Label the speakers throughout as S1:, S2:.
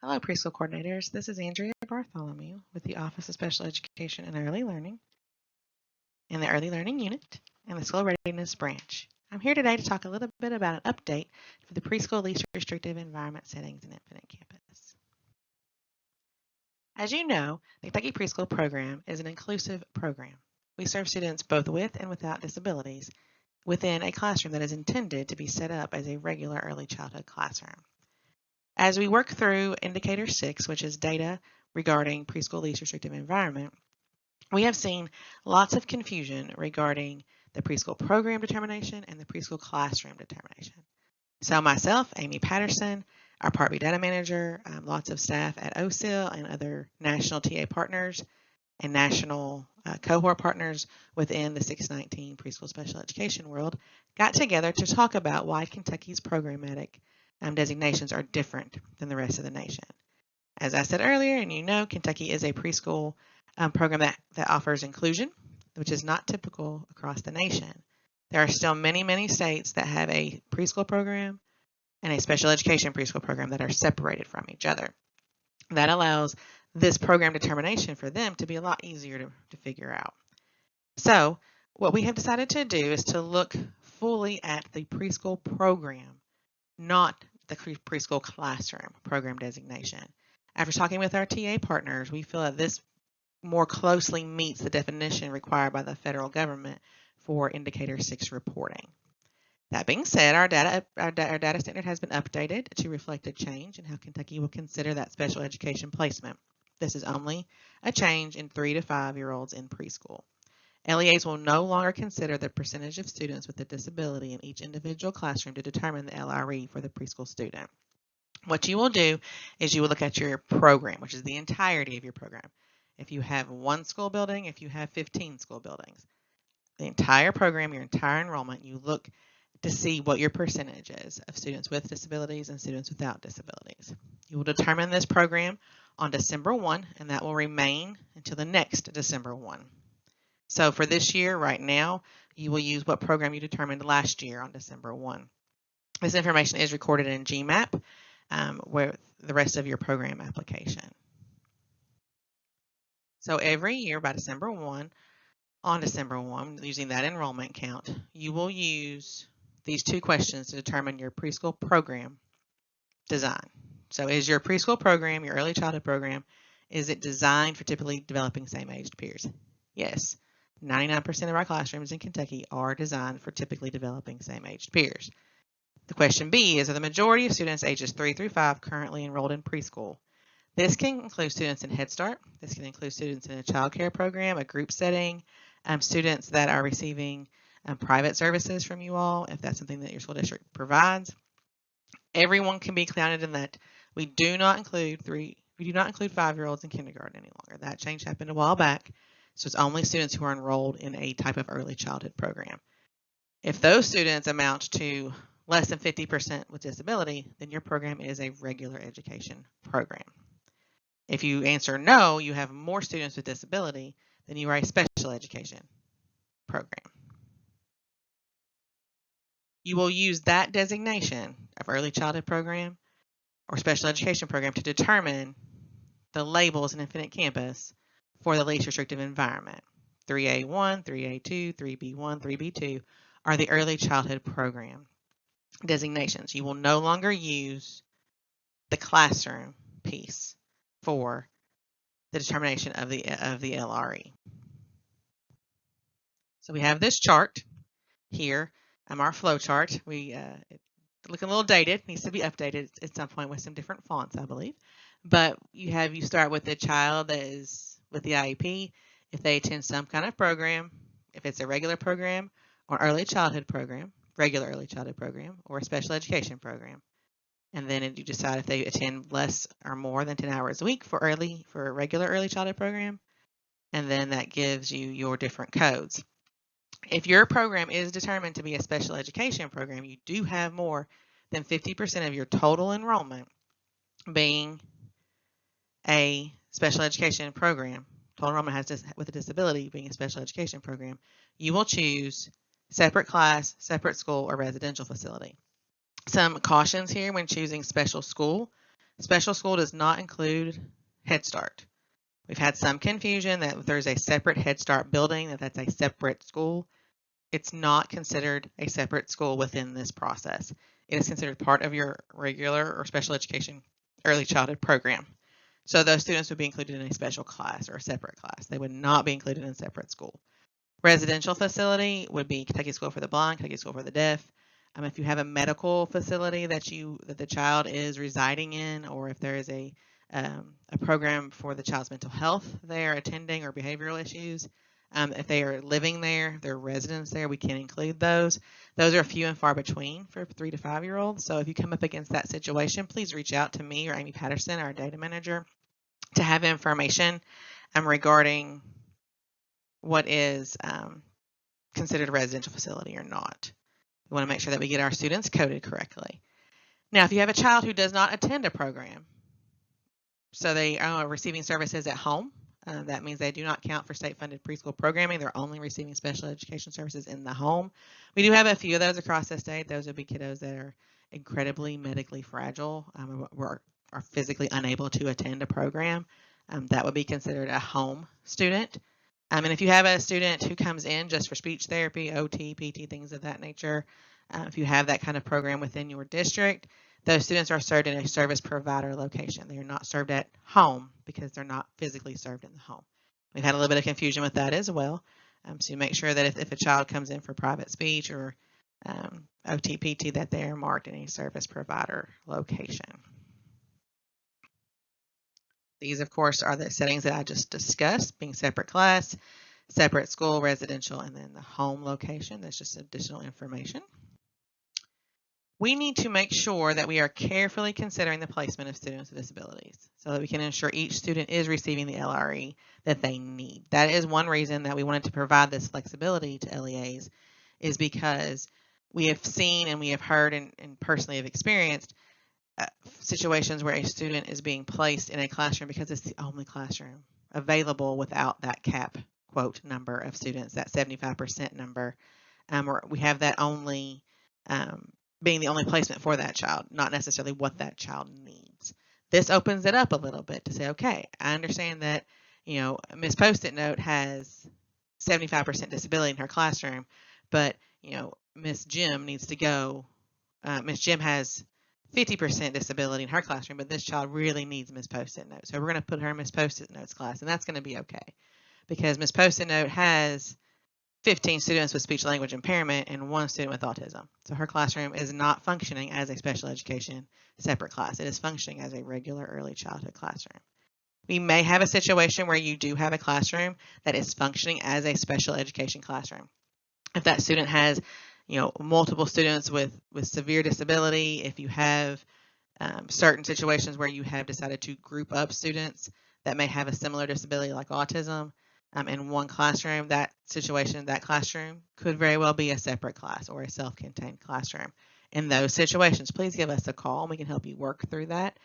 S1: Hello, preschool coordinators. This is Andrea Bartholomew with the Office of Special Education and Early Learning in the Early Learning Unit and the School Readiness Branch. I'm here today to talk a little bit about an update for the preschool least restrictive environment settings in Infinite Campus. As you know, the Kentucky Preschool Program is an inclusive program. We serve students both with and without disabilities within a classroom that is intended to be set up as a regular early childhood classroom. As we work through Indicator 6, which is data regarding preschool least restrictive environment, we have seen lots of confusion regarding the preschool program determination and the preschool classroom determination. So myself, Amy Patterson, our Part B data manager, lots of staff at OSIL and other national TA partners and national cohort partners within the 619 preschool special education world got together to talk about why Kentucky's programmatic designations are different than the rest of the nation. As I said earlier, and you know, Kentucky is a preschool program that offers inclusion, which is not typical across the nation. There are still many, many states that have a preschool program and a special education preschool program that are separated from each other. That allows this program determination for them to be a lot easier to figure out. So what we have decided to do is to look fully at the preschool program, not the preschool classroom program designation. After talking with our TA partners, we feel that this more closely meets the definition required by the federal government for Indicator 6 reporting. That being said, our data standard has been updated to reflect a change in how Kentucky will consider that special education placement. This is only a change in 3 to 5-year-olds in preschool. LEAs will no longer consider the percentage of students with a disability in each individual classroom to determine the LRE for the preschool student. What you will do is you will look at your program, which is the entirety of your program. If you have one school building, if you have 15 school buildings, the entire program, your entire enrollment, you look to see what your percentage is of students with disabilities and students without disabilities. You will determine this program on December 1, and that will remain until the next December 1. So for this year, right now, you will use what program you determined last year on December 1. This information is recorded in GMAP with the rest of your program application. So every year by December 1, on December 1, using that enrollment count, you will use these two questions to determine your preschool program design. So is your preschool program, your early childhood program, is it designed for typically developing same-aged peers? Yes. 99% of our classrooms in Kentucky are designed for typically developing same-aged peers. The question B is, are the majority of students ages 3 through 5 currently enrolled in preschool? This can include students in Head Start. This can include students in a child care program, a group setting, students that are receiving private services from you all, if that's something that your school district provides. Everyone can be counted in that. We do not include 5-year-olds in kindergarten any longer. That change happened a while back. So it's only students who are enrolled in a type of early childhood program. If those students amount to less than 50% with disability, then your program is a regular education program. If you answer no, you have more students with disability, then you are a special education program. You will use that designation of early childhood program or special education program to determine the labels in Infinite Campus for the least restrictive environment. 3A1, 3A2, 3B1, 3B2 are the early childhood program designations. You will no longer use the classroom piece for the determination of the LRE. So we have this chart here, our flow chart. It's looking a little dated, needs to be updated at some point with some different fonts, I believe. But you start with the child that is with the IEP, if they attend some kind of program, if it's a regular program or regular early childhood program, or a special education program. And then you decide if they attend less or more than 10 hours a week for a regular early childhood program. And then that gives you your different codes. If your program is determined to be a special education program, you do have more than 50% of your total enrollment being a special education program. Total enrollment with a disability being a special education program. You will choose separate class, separate school, or residential facility. Some cautions here when choosing special school Special school does not include Head Start. We've had some confusion that there's a separate Head Start building, that's a separate school. It's not considered a separate school within this process. It is considered part of your regular or special education early childhood program. So those students would be included in a special class or a separate class. They would not be included in a separate school. Residential facility would be Kentucky School for the Blind, Kentucky School for the Deaf. If you have a medical facility that the child is residing in, or if there is a program for the child's mental health they are attending, or behavioral issues, if they are living there, their residents there, we can include those. Those are few and far between for 3 to 5 year olds. So if you come up against that situation, please reach out to me or Amy Patterson, our data manager, to have information regarding what is considered a residential facility or not. We want to make sure that we get our students coded correctly. Now, if you have a child who does not attend a program, so they are receiving services at home, that means they do not count for state-funded preschool programming. They're only receiving special education services in the home. We do have a few of those across the state. Those would be kiddos that are incredibly medically fragile or are physically unable to attend a program. That would be considered a home student. And if you have a student who comes in just for speech therapy, OT, PT, things of that nature, if you have that kind of program within your district, those students are served in a service provider location. They are not served at home because they're not physically served in the home. We've had a little bit of confusion with that as well. So make sure that if a child comes in for private speech or OT, PT, that they are marked in a service provider location. These, of course, are the settings that I just discussed, being separate class, separate school, residential, and then the home location. That's just additional information. We need to make sure that we are carefully considering the placement of students with disabilities so that we can ensure each student is receiving the LRE that they need. That is one reason that we wanted to provide this flexibility to LEAs, is because we have seen and we have heard and personally have experienced situations where a student is being placed in a classroom because it's the only classroom available without that cap quote number of students, that 75% number, or we have that only being the only placement for that child, not necessarily what that child needs. This opens it up a little bit to say, okay, I understand that, Miss Post-it Note has 75% disability in her classroom, but, Miss Jim needs to go, Miss Jim has 50% disability in her classroom, but this child really needs Miss Post-it Note. So we're going to put her in Miss Post-it Note's class, and that's going to be okay because Miss Post-it Note has 15 students with speech language impairment and 1 student with autism. So her classroom is not functioning as a special education separate class. It is functioning as a regular early childhood classroom. We may have a situation where you do have a classroom that is functioning as a special education classroom. If that student has, multiple students with severe disability, if you have certain situations where you have decided to group up students that may have a similar disability like autism, in one classroom, that classroom could very well be a separate class or a self-contained classroom. In those situations, please give us a call and we can help you work through that.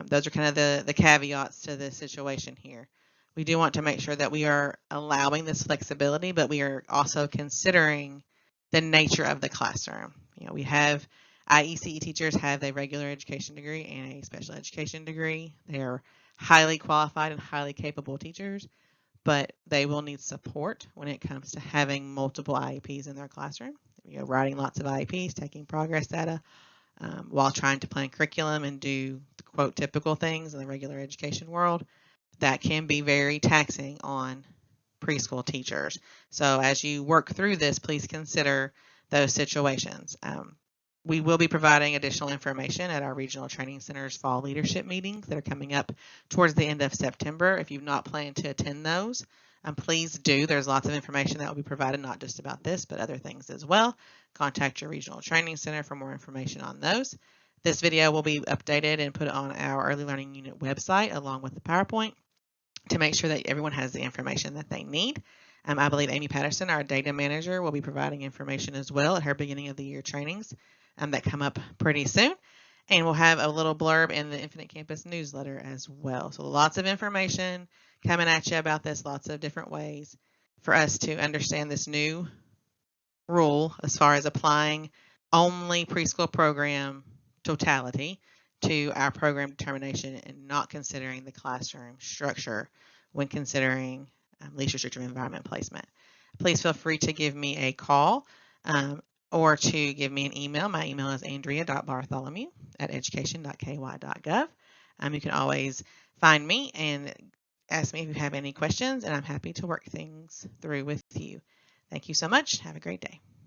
S1: Those are kind of the caveats to this situation here. We do want to make sure that we are allowing this flexibility, but we are also considering the nature of the classroom. We have IECE teachers have a regular education degree and a special education degree. They are highly qualified and highly capable teachers, but they will need support when it comes to having multiple IEPs in their classroom. Writing lots of IEPs, taking progress data, while trying to plan curriculum and do, quote, typical things in the regular education world. That can be very taxing on preschool teachers. So as you work through this, please consider those situations. We will be providing additional information at our regional training centers fall leadership meetings that are coming up towards the end of September. If you've not planned to attend those, please do. There's lots of information that will be provided, not just about this, but other things as well. Contact your regional training center for more information on those. This video will be updated and put on our early learning unit website along with the PowerPoint to make sure that everyone has the information that they need. I believe Amy Patterson, our data manager, will be providing information as well at her beginning of the year trainings that come up pretty soon. And we'll have a little blurb in the Infinite Campus newsletter as well. So lots of information coming at you about this, lots of different ways for us to understand this new rule as far as applying only preschool program totality to our program determination and not considering the classroom structure when considering least restrictive environment placement. Please feel free to give me a call or to give me an email. My email is andrea.bartholomew@education.ky.gov. You can always find me and ask me if you have any questions, and I'm happy to work things through with you. Thank you so much. Have a great day.